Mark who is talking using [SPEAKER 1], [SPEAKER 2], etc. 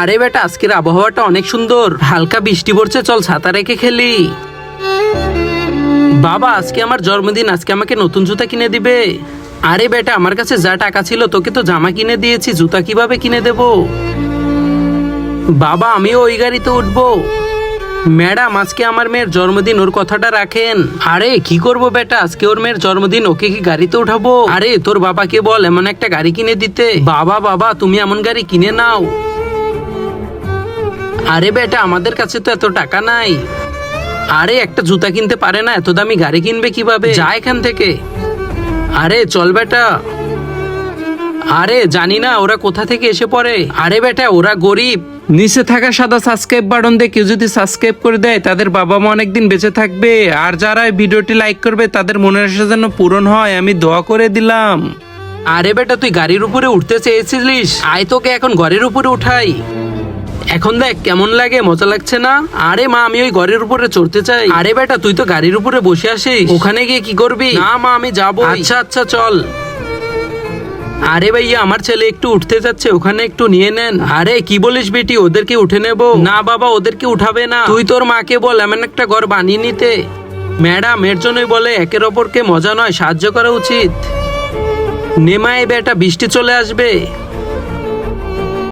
[SPEAKER 1] আরে বেটা, আজকের আবহাওয়াটা অনেক সুন্দর, হালকা বৃষ্টি পড়ছে, চল ছাতা রেখে খেলি। বাবা, আজকে আমার জন্মদিন, আজকে আমাকে নতুন জুতা কিনে দিবে? আরে বেটা, আমার কাছে যা টাকা ছিল তোকে তো জামা কিনে দিয়েছি, জুতা কিভাবে কিনে দেব? বাবা, আমিও ওই গাড়িতে উঠবো। ম্যাডাম, আজকে আমার মেয়ের জন্মদিন, ওর কথাটা রাখেন। আরে কি করব বেটা, আজকে ওর মেয়ের জন্মদিন, ওকে কি গাড়িতে উঠাবো? আরে তোর বাবাকে বল এমন একটা গাড়ি কিনে দিতে। বাবা বাবা, তুমি এমন গাড়ি কিনে নাও। আরে বেটা, আমাদের কাছে তো এত টাকা নাই। আরে একটা জুতা কিনতে পারে না, এত দামি গাড়ি কিনবে কিভাবে? যা এখান থেকে। আরে চল বেটা। আরে জানি না ওরা কোথা থেকে এসে পড়ে। আরে বেটা, ওরা গরিব। নিচে থাকা সাদা সাবস্ক্রাইব বাটন দিয়ে কেউ যদি সাবস্ক্রাইব করে দেয়, তাদের বাবা মা অনেকদিন বেঁচে থাকবে। আর যারা এই ভিডিওটি লাইক করবে, তাদের মনের আশা যেন পূরণ হয়, আমি দোয়া করে দিলাম। আরে বেটা, তুই গাড়ির উপরে উঠতে চেয়েছিলিস, আয় তোকে এখন ঘরের উপরে উঠাই। এখন দেখ কেমন লাগে, মজা লাগছে না? আরে মা, আমি ওই ঘরের উপরে চড়তে চাই। আরে বেটা, তুই তো গাড়ির উপরে বসে আসিস, ওখানে গিয়ে কি করবি? না মা, আমি যাবো। আচ্ছা আচ্ছা, চল। আরে ভাইয়া, আমার ছেলে একটু উঠতে যাচ্ছে, ওখানে একটু নিয়ে নেন। আরে কি বলিস বেটি, ওদেরকে উঠে নেব? না বাবা, ওদেরকে উঠাবে না। তুই তোর মাকে বল এমন একটা ঘর বানিয়ে নিতে। ম্যাডাম, এর জন্যই বলে একের অপরকে মজা নয়, সাহায্য করা উচিত। নেমায় বেটা, বৃষ্টি চলে আসবে।